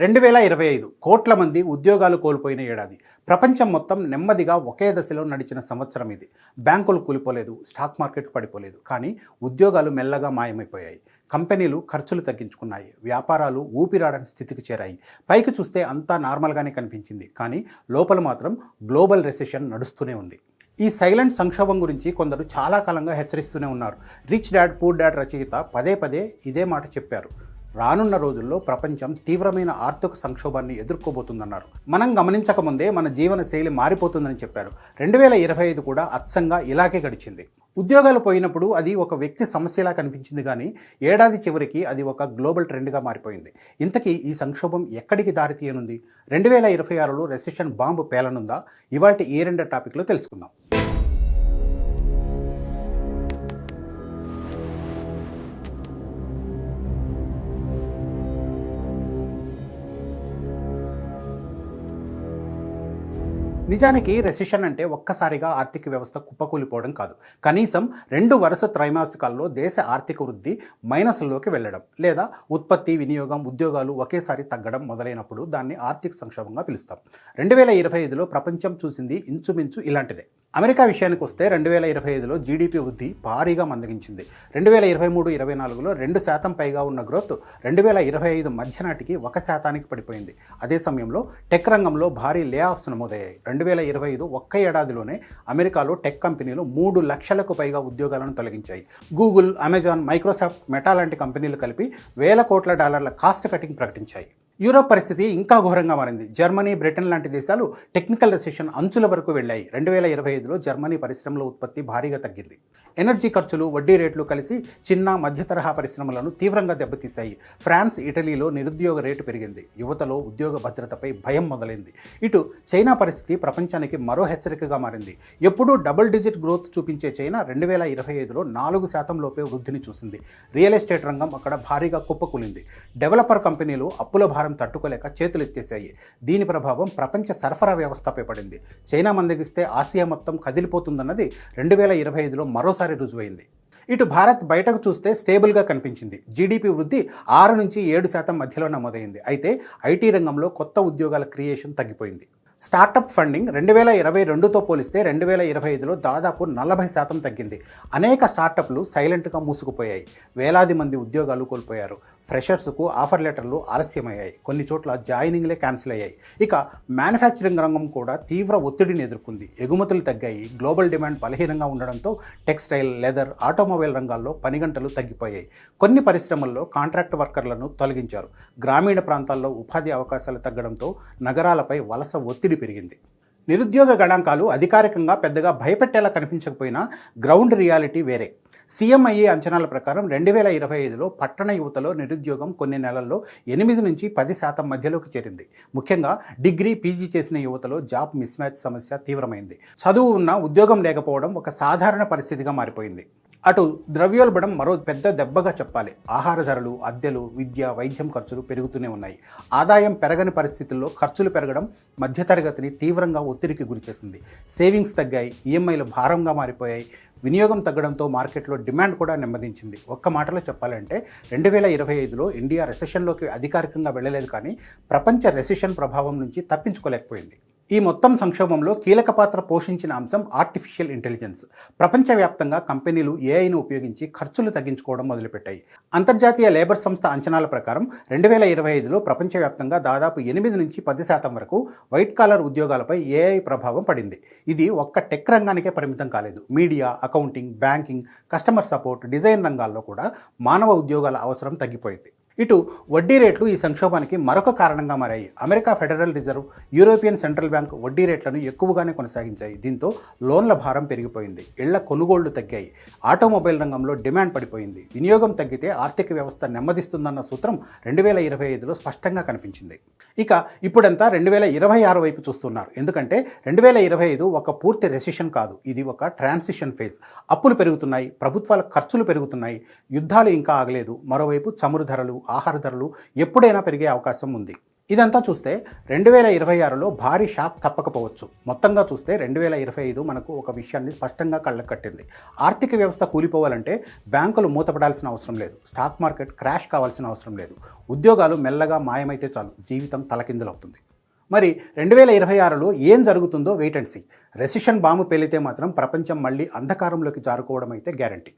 2025 కోట్ల మంది ఉద్యోగాలు కోల్పోయిన ఏడాది. ప్రపంచం మొత్తం నెమ్మదిగా ఒకే దశలో నడిచిన సంవత్సరం ఇది. బ్యాంకులు కూలిపోలేదు, స్టాక్ మార్కెట్లు పడిపోలేదు, కానీ ఉద్యోగాలు మెల్లగా మాయమైపోయాయి. కంపెనీలు ఖర్చులు తగ్గించుకున్నాయి, వ్యాపారాలు ఊపిరాడని స్థితికి చేరాయి. పైకి చూస్తే అంతా నార్మల్గానే కనిపించింది, కానీ లోపల మాత్రం గ్లోబల్ రెసెషన్ నడుస్తూనే ఉంది. ఈ సైలెంట్ సంక్షోభం గురించి కొందరు చాలా కాలంగా హెచ్చరిస్తూనే ఉన్నారు. రిచ్ డాడ్ పూర్ డాడ్ రచయిత పదే పదే ఇదే మాట చెప్పారు. రానున్న రోజుల్లో ప్రపంచం తీవ్రమైన ఆర్థిక సంక్షోభాన్ని ఎదుర్కోబోతుందన్నారు. మనం గమనించకముందే మన జీవన శైలి మారిపోతుందని చెప్పారు. 2025 కూడా అచ్చంగా ఇలాగే గడిచింది. ఉద్యోగాలు పోయినప్పుడు అది ఒక వ్యక్తి సమస్యలా కనిపించింది, కానీ ఏడాది చివరికి అది ఒక గ్లోబల్ ట్రెండ్గా మారిపోయింది. ఇంతకీ ఈ సంక్షోభం ఎక్కడికి దారితీయనుంది? 2026లో రెసెషన్ బాంబు పేలనుందా? ఇవాల్టి ఈ రెండు టాపిక్లో తెలుసుకుందాం. నిజానికి రెసెషన్ అంటే ఒక్కసారిగా ఆర్థిక వ్యవస్థ కుప్పకూలిపోవడం కాదు. కనీసం 2 వరుస త్రైమాసికాల్లో దేశ ఆర్థిక వృద్ధి మైనస్లోకి వెళ్ళడం, లేదా ఉత్పత్తి, వినియోగం, ఉద్యోగాలు ఒకేసారి తగ్గడం మొదలైనప్పుడు దాన్ని ఆర్థిక సంక్షోభంగా పిలుస్తాం. 2025లో ప్రపంచం చూసింది ఇంచుమించు ఇలాంటిదే. అమెరికా విషయానికి వస్తే 2025లో జీడిపి వృద్ధి భారీగా మందగించింది. 2023-24లో 2% పైగా ఉన్న గ్రోత్ 2025 మధ్య నాటికి 1%కి పడిపోయింది. అదే సమయంలో టెక్ రంగంలో భారీ లే ఆఫ్స్ నమోదయ్యాయి. 2025 ఒక్క ఏడాదిలోనే అమెరికాలో టెక్ కంపెనీలు 3 లక్షలకు పైగా ఉద్యోగాలను తొలగించాయి. గూగుల్, అమెజాన్, మైక్రోసాఫ్ట్, మెటా లాంటి కంపెనీలు కలిపి $1,000 కోట్ల కాస్ట్ కటింగ్ ప్రకటించాయి. యూరోప్ పరిస్థితి ఇంకా ఘోరంగా మారింది. జర్మనీ, బ్రిటన్ లాంటి దేశాలు టెక్నికల్ రెసెషన్ అంచుల వరకు వెళ్ళాయి. 2025లో జర్మనీ పరిశ్రమల ఉత్పత్తి భారీగా తగ్గింది. ఎనర్జీ ఖర్చులు, వడ్డీ రేట్లు కలిసి చిన్న మధ్య తరహా పరిశ్రమలను తీవ్రంగా దెబ్బతీశాయి. ఫ్రాన్స్, ఇటలీలో నిరుద్యోగ రేటు పెరిగింది. యువతలో ఉద్యోగ భద్రతపై భయం మొదలైంది. ఇటు చైనా పరిస్థితి ప్రపంచానికి మరో హెచ్చరికగా మారింది. ఎప్పుడూ డబుల్ డిజిట్ గ్రోత్ చూపించే చైనా 2025లో 4% లోపే వృద్ధిని చూసింది. రియల్ ఎస్టేట్ రంగం అక్కడ భారీగా కుప్పకూలింది. డెవలపర్ కంపెనీలు అప్పుల భారం తట్టుకోలేక చేతులెత్తేశాయి. దీని ప్రభావం ప్రపంచ సరఫరా వ్యవస్థపై పడింది. చైనా మందగిస్తే ఆసియా మొత్తం కదిలిపోతుందన్నది 2025లో మరోసారి రుజువైంది. ఇటు భారత్ బయటకు చూస్తే స్టేబుల్గా కనిపించింది. జీడిపి వృద్ధి 6-7% మధ్యలో నమోదైంది. అయితే ఐటీ రంగంలో కొత్త ఉద్యోగాల క్రియేషన్ తగ్గిపోయింది. స్టార్టప్ ఫండింగ్ 2022తో పోలిస్తే 2025లో దాదాపు 40% తగ్గింది. అనేక స్టార్టప్లు సైలెంట్గా మూసుకుపోయాయి. వేలాది మంది ఉద్యోగాలు కోల్పోయారు. ఫ్రెషర్స్కు ఆఫర్ లెటర్లు ఆలస్యమయ్యాయి. కొన్ని చోట్ల జాయినింగ్లే క్యాన్సిల్ అయ్యాయి. ఇక మ్యానుఫ్యాక్చరింగ్ రంగం కూడా తీవ్ర ఒత్తిడిని ఎదుర్కొంది. ఎగుమతులు తగ్గాయి. గ్లోబల్ డిమాండ్ బలహీనంగా ఉండడంతో టెక్స్టైల్, లెదర్, ఆటోమొబైల్ రంగాల్లో పని గంటలు తగ్గిపోయాయి. కొన్ని పరిశ్రమల్లో కాంట్రాక్ట్ వర్కర్లను తొలగించారు. గ్రామీణ ప్రాంతాల్లో ఉపాధి అవకాశాలు తగ్గడంతో నగరాలపై వలస ఒత్తిడి పెరిగింది. నిరుద్యోగ గణాంకాలు అధికారికంగా పెద్దగా భయపెట్టేలా కనిపించకపోయినా గ్రౌండ్ రియాలిటీ వేరే. సీఎంఐఏ అంచనాల ప్రకారం 2025లో పట్టణ యువతలో నిరుద్యోగం కొన్ని నెలల్లో 8-10% మధ్యలోకి చేరింది. ముఖ్యంగా డిగ్రీ, పీజీ చేసిన యువతలో జాబ్ మిస్ మ్యాచ్ సమస్య తీవ్రమైంది. చదువు ఉన్న ఉద్యోగం లేకపోవడం ఒక సాధారణ పరిస్థితిగా మారిపోయింది. అటు ద్రవ్యోల్బణం మరో పెద్ద దెబ్బగా చెప్పాలి. ఆహార ధరలు, అద్దెలు, విద్య, వైద్యం ఖర్చులు పెరుగుతూనే ఉన్నాయి. ఆదాయం పెరగని పరిస్థితుల్లో ఖర్చులు పెరగడం మధ్యతరగతిని తీవ్రంగా ఒత్తిడికి గురిచేసింది. సేవింగ్స్ తగ్గాయి, ఈఎంఐలు భారంగా మారిపోయాయి. వినియోగం తగ్గడంతో మార్కెట్లో డిమాండ్ కూడా నెమ్మదించింది. ఒక్క మాటలో చెప్పాలంటే 2025లో ఇండియా రెసెషన్లోకి అధికారికంగా వెళ్ళలేదు, కానీ ప్రపంచ రెసెషన్ ప్రభావం నుంచి తప్పించుకోలేకపోయింది. ఈ మొత్తం సంక్షోభంలో కీలక పాత్ర పోషించిన అంశం ఆర్టిఫిషియల్ ఇంటెలిజెన్స్. ప్రపంచవ్యాప్తంగా కంపెనీలు ఏఐను ఉపయోగించి ఖర్చులు తగ్గించుకోవడం మొదలుపెట్టాయి. అంతర్జాతీయ లేబర్ సంస్థ అంచనాల ప్రకారం 2025లో ప్రపంచవ్యాప్తంగా దాదాపు 8-10% వరకు వైట్ కాలర్ ఉద్యోగాలపై ఏఐ ప్రభావం పడింది. ఇది ఒక్క టెక్ రంగానికే పరిమితం కాలేదు. Media, accounting, banking, customer support, design రంగాల్లో కూడా మానవ ఉద్యోగాల అవసరం తగ్గిపోయింది. ఇటు వడ్డీ రేట్లు ఈ సంక్షోభానికి మరొక కారణంగా మారాయి. America federal reserve, European central bank వడ్డీ రేట్లను ఎక్కువగానే కొనసాగించాయి. దీంతో లోన్ల భారం పెరిగిపోయింది. ఇళ్ల కొనుగోళ్లు తగ్గాయి. ఆటోమొబైల్ రంగంలో డిమాండ్ పడిపోయింది. వినియోగం తగ్గితే ఆర్థిక వ్యవస్థ నెమ్మదిస్తుందన్న సూత్రం 2025లో స్పష్టంగా కనిపించింది. ఇక ఇప్పుడంతా 2026 వైపు చూస్తున్నారు. ఎందుకంటే 2025 ఒక పూర్తి రెసెషన్ కాదు, ఇది ఒక ట్రాన్సిషన్ ఫేజ్. అప్పులు పెరుగుతున్నాయి, ప్రభుత్వాల ఖర్చులు పెరుగుతున్నాయి, యుద్ధాలు ఇంకా ఆగలేదు. మరోవైపు చమురు ధరలు, ఆహార ధరలు ఎప్పుడైనా పెరిగే అవకాశం ఉంది. ఇదంతా చూస్తే 2026లో భారీ షాక్ తప్పకపోవచ్చు. మొత్తంగా చూస్తే 2025 మనకు ఒక విషయాన్ని స్పష్టంగా కళ్ళకు కట్టింది. ఆర్థిక వ్యవస్థ కూలిపోవాలంటే బ్యాంకులు మూతపడాల్సిన అవసరం లేదు. స్టాక్ మార్కెట్ క్రాష్ కావాల్సిన అవసరం లేదు. ఉద్యోగాలు మెల్లగా మాయమైతే చాలు జీవితం తలకిందులవుతుంది. మరి 2026లో ఏం జరుగుతుందో wait and see. Recession bomb పేలితే మాత్రం ప్రపంచం మళ్ళీ అంధకారంలోకి జారుకోవడం అయితే గ్యారంటీ.